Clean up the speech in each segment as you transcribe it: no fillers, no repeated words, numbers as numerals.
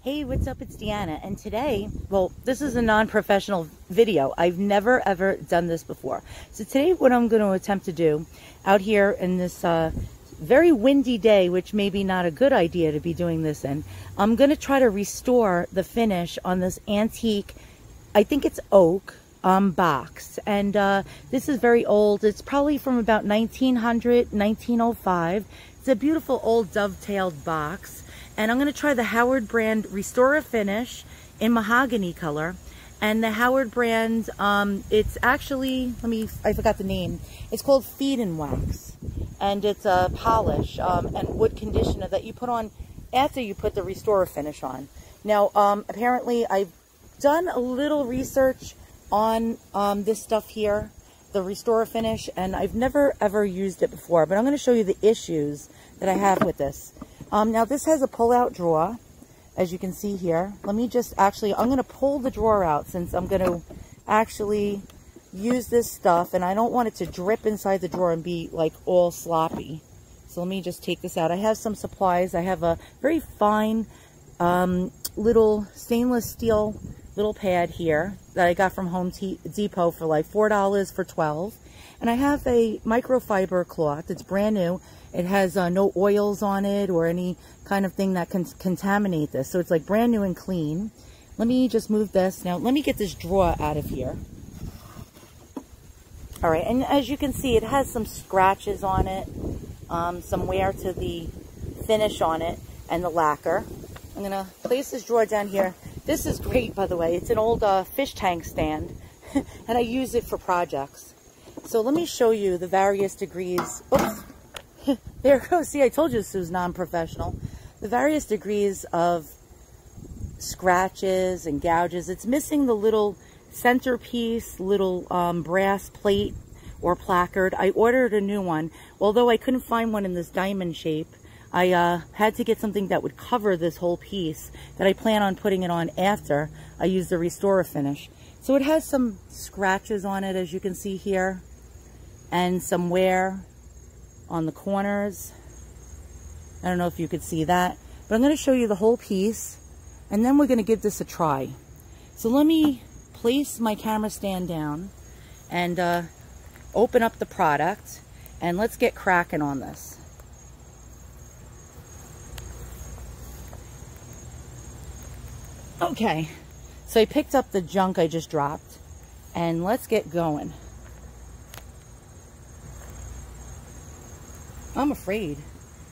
Hey, what's up? It's Deanna, and today, well, this is a non-professional video. I've never ever done this before. So today what I'm going to attempt to do out here in this very windy day, which may be not a good idea to be doing this in, I'm going to try to restore the finish on this antique, I think it's oak, box. And this is very old. It's probably from about 1900, 1905. It's a beautiful old dovetailed box. And I'm going to try the Howard brand Restor-A-Finish in mahogany color. And the Howard brand, it's actually, I forgot the name. It's called Feed and Wax. And it's a polish and wood conditioner that you put on after you put the Restor-A-Finish on. Now, apparently I've done a little research on this stuff here, the Restor-A-Finish, and I've never ever used it before. But I'm going to show you the issues that I have with this. Now this has a pull-out drawer, as you can see here. Let me just I'm going to pull the drawer out since I'm going to actually use this stuff, and I don't want it to drip inside the drawer and be like all sloppy. So let me just take this out. I have some supplies. I have a very fine little stainless steel little pad here that I got from Home Depot for like $4 for 12. And I have a microfiber cloth. It's brand new. It has no oils on it or any kind of thing that can contaminate this. So it's like brand new and clean. Let me just move this. Now, let me get this drawer out of here. All right, and as you can see, it has some scratches on it, some wear to the finish on it, and the lacquer. I'm going to place this drawer down here. This is great, by the way. It's an old fish tank stand, and I use it for projects. So let me show you the various degrees. Oops. There it goes. See, I told you this was non-professional. The various degrees of scratches and gouges. It's missing the little centerpiece, little brass plate or placard. I ordered a new one. Although I couldn't find one in this diamond shape, I had to get something that would cover this whole piece that I plan on putting it on after I use the Restor-A-Finish. So it has some scratches on it, as you can see here, and some wear on the corners. I don't know if you could see that, but I'm going to show you the whole piece, and then we're going to give this a try. So let me place my camera stand down and open up the product, and let's get cracking on this. Okay, so I picked up the junk I just dropped, and let's get going. I'm afraid.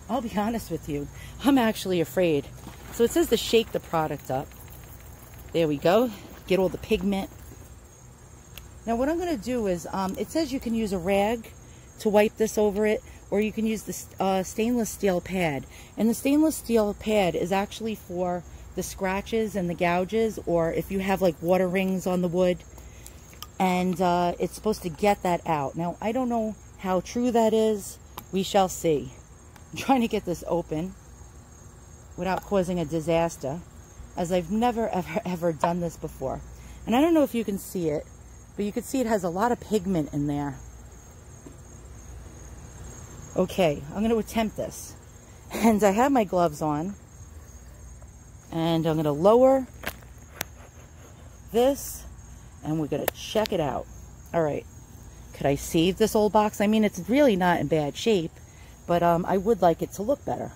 I'll be honest with you. I'm actually afraid. So it says to shake the product up. There we go. Get all the pigment. Now what I'm going to do is, it says you can use a rag to wipe this over it, or you can use the stainless steel pad. And the stainless steel pad is actually for the scratches and the gouges, or if you have like water rings on the wood. And it's supposed to get that out. Now I don't know how true that is. We shall see. I'm trying to get this open without causing a disaster, as I've never ever done this before. And I don't know if you can see it, but you can see it has a lot of pigment in there. Okay, I'm going to attempt this. And I have my gloves on. And I'm going to lower this, and we're going to check it out. All right. Could I save this old box? I mean, it's really not in bad shape, but I would like it to look better.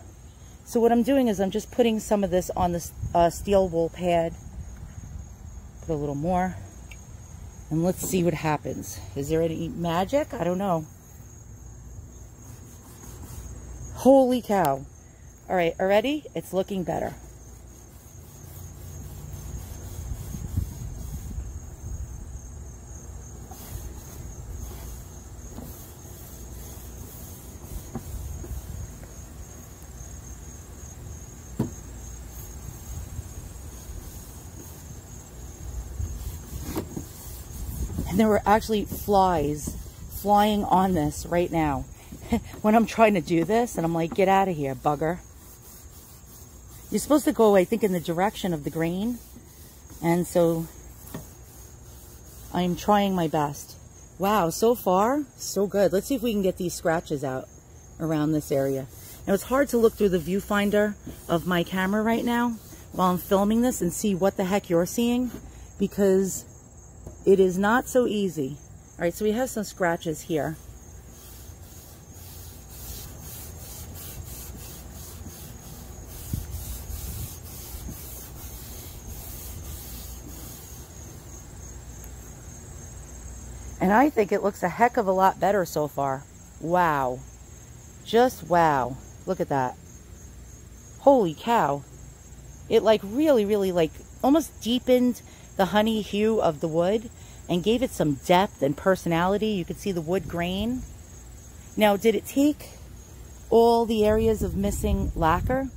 So what I'm doing is I'm just putting some of this on the steel wool pad. Put a little more. And let's see what happens. Is there any magic? I don't know. Holy cow. All right, already it's looking better. And there were actually flies flying on this right now when I'm trying to do this, and I'm like, get out of here, bugger. You're supposed to go, I think, in the direction of the grain, and so I'm trying my best. Wow, so far, so good. Let's see if we can get these scratches out around this area. Now, it's hard to look through the viewfinder of my camera right now, while I'm filming this and see what the heck you're seeing, because it is not so easy. All right, so we have some scratches here. And I think it looks a heck of a lot better so far. Wow. Just wow. Look at that. Holy cow. It like really, really like almost deepened the honey hue of the wood and gave it some depth and personality. You could see the wood grain. Now, did it take all the areas of missing lacquer?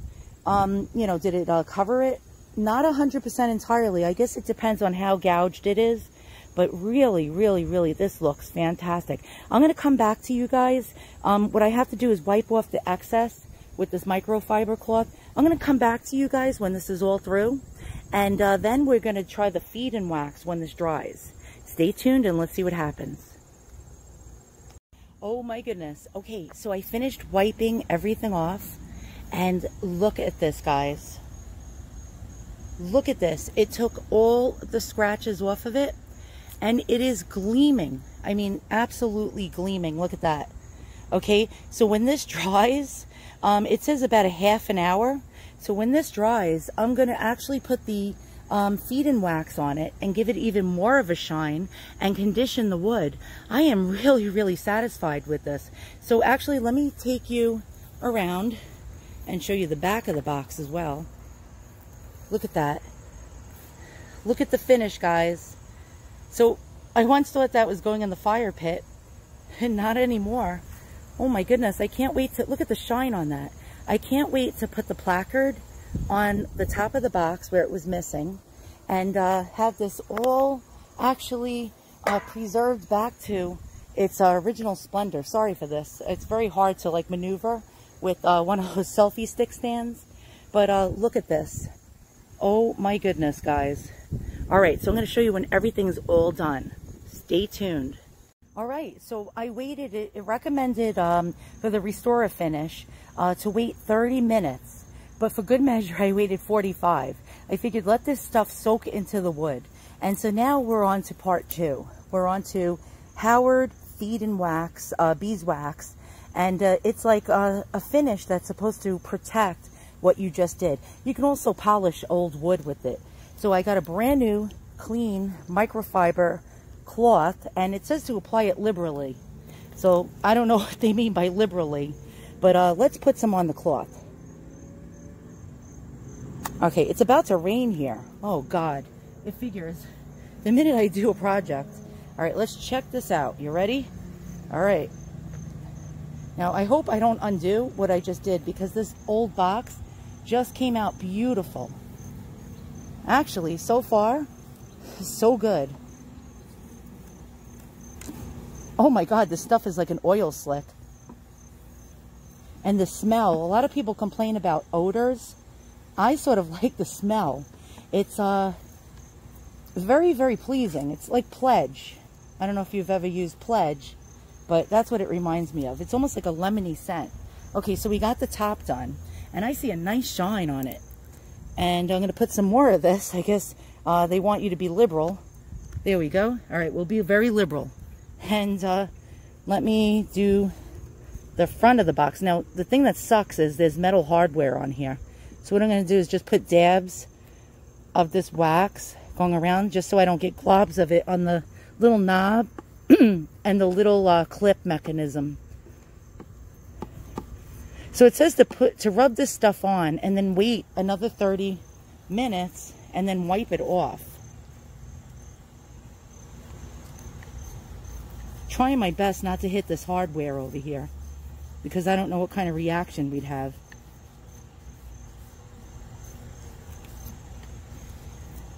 You know, did it cover it? Not 100% entirely. I guess it depends on how gouged it is. But really, really, really, this looks fantastic. I'm going to come back to you guys. What I have to do is wipe off the excess with this microfiber cloth. I'm going to come back to you guys when this is all through. And then we're going to try the feed and wax when this dries. Stay tuned and let's see what happens. Oh my goodness. Okay, so I finished wiping everything off. And look at this, guys. Look at this. It took all the scratches off of it. And it is gleaming. I mean, absolutely gleaming. Look at that. Okay, so when this dries, it says about a half an hour. So when this dries, I'm going to actually put the feed and wax on it and give it even more of a shine and condition the wood. I am really, really satisfied with this. So actually, let me take you around and show you the back of the box as well. Look at that. Look at the finish, guys. So I once thought that was going in the fire pit, and not anymore. Oh my goodness, I can't wait to, look at the shine on that. I can't wait to put the placard on the top of the box where it was missing and have this all actually preserved back to its original splendor. Sorry for this. It's very hard to like maneuver with one of those selfie stick stands. But look at this. Oh my goodness, guys. All right, so I'm going to show you when everything's all done. Stay tuned. All right, so I waited, it recommended for the Restor-A-Finish to wait 30 minutes. But for good measure, I waited 45. I figured let this stuff soak into the wood. And so now we're on to part 2. We're on to Howard Feed and Wax, beeswax. And it's like a finish that's supposed to protect what you just did. You can also polish old wood with it. So I got a brand new, clean microfiber cloth, and it says to apply it liberally. So I don't know what they mean by liberally, but let's put some on the cloth. Okay, it's about to rain here. Oh God, it figures. The minute I do a project. All right, let's check this out. You ready? All right. Now I hope I don't undo what I just did, because this old box just came out beautiful. Actually, so far, so good. Oh my God, this stuff is like an oil slick. And the smell, a lot of people complain about odors. I sort of like the smell. It's very, very pleasing. It's like Pledge. I don't know if you've ever used Pledge, but that's what it reminds me of. It's almost like a lemony scent. Okay, so we got the top done, and I see a nice shine on it. And I'm going to put some more of this. I guess they want you to be liberal. There we go. All right, we'll be very liberal. And let me do the front of the box. Now, the thing that sucks is there's metal hardware on here. So what I'm going to do is just put dabs of this wax going around, just so I don't get globs of it on the little knob and the little clip mechanism. So it says to rub this stuff on and then wait another 30 minutes and then wipe it off. Trying my best not to hit this hardware over here, because I don't know what kind of reaction we'd have.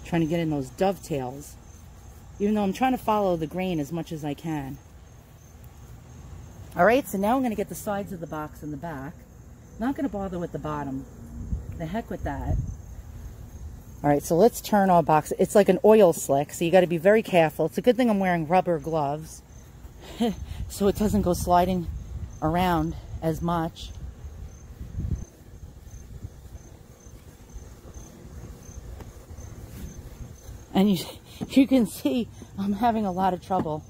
Trying to get in those dovetails, even though I'm trying to follow the grain as much as I can. All right, so now I'm going to get the sides of the box and the back. Not going to bother with the bottom. The heck with that. All right, so let's turn our box. It's like an oil slick, so you got to be very careful. It's a good thing I'm wearing rubber gloves so it doesn't go sliding around as much. and you can see I'm having a lot of trouble.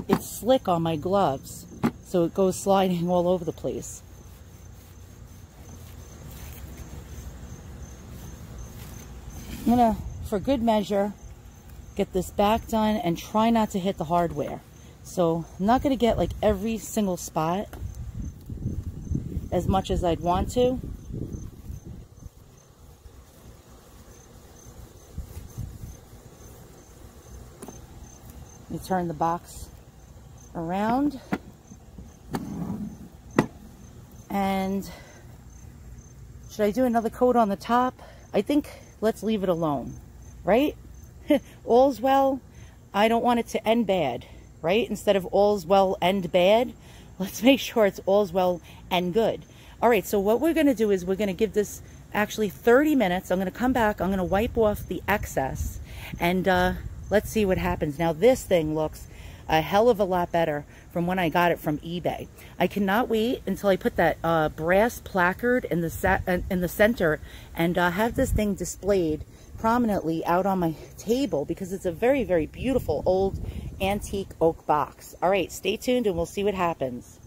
It's slick on my gloves, so it goes sliding all over the place. I'm gonna, for good measure, get this back done and try not to hit the hardware. So I'm not gonna get like every single spot as much as I'd want to. Let me turn the box around. And should I do another coat on the top? I think let's leave it alone, right? All's well. I don't want it to end bad, right? Instead of all's well, end bad, let's make sure it's all's well and good. All right, so what we're gonna do is we're gonna give this actually 30 minutes. I'm gonna come back, I'm gonna wipe off the excess, and let's see what happens. Now this thing looks a hell of a lot better from when I got it from eBay. I cannot wait until I put that brass placard in the center and have this thing displayed prominently out on my table, because it's a very, very beautiful old antique oak box. All right, stay tuned and we'll see what happens.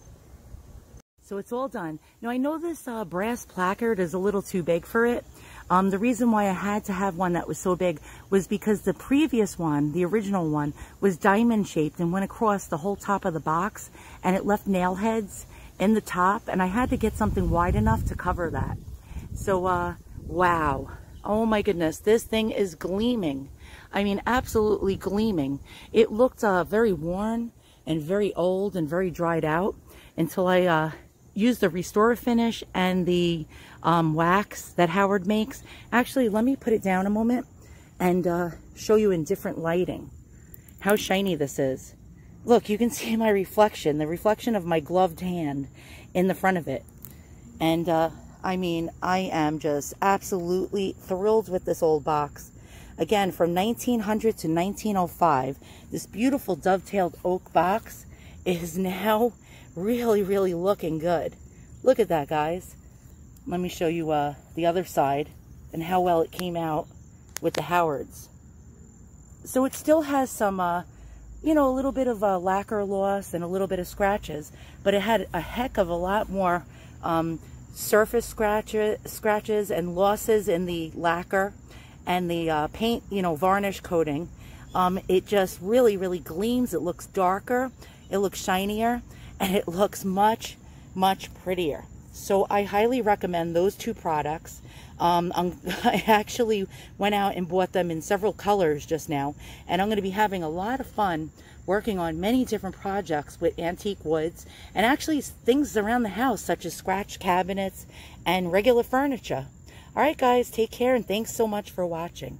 So it's all done. Now I know this brass placard is a little too big for it. The reason why I had to have one that was so big was because the previous one, the original one, was diamond shaped and went across the whole top of the box, and it left nail heads in the top, and I had to get something wide enough to cover that. So wow, oh my goodness, this thing is gleaming. I mean, absolutely gleaming. It looked very worn and very old and very dried out until I used the Restor-A-Finish and the wax that Howard makes. Actually, let me put it down a moment and show you in different lighting how shiny this is. Look, you can see my reflection, the reflection of my gloved hand in the front of it. And I mean, I am just absolutely thrilled with this old box. Again, from 1900 to 1905, this beautiful dovetailed oak box is now really, really looking good. Look at that, guys. Let me show you the other side and how well it came out with the Howards. So it still has some, you know, a little bit of lacquer loss and a little bit of scratches, but it had a heck of a lot more surface scratches and losses in the lacquer and the paint, you know, varnish coating. It just really, really gleams. It looks darker, it looks shinier, and it looks much, much prettier. So I highly recommend those two products. I actually went out and bought them in several colors just now, and I'm going to be having a lot of fun working on many different projects with antique woods and actually things around the house, such as scratch cabinets and regular furniture. All right, guys, take care, and thanks so much for watching.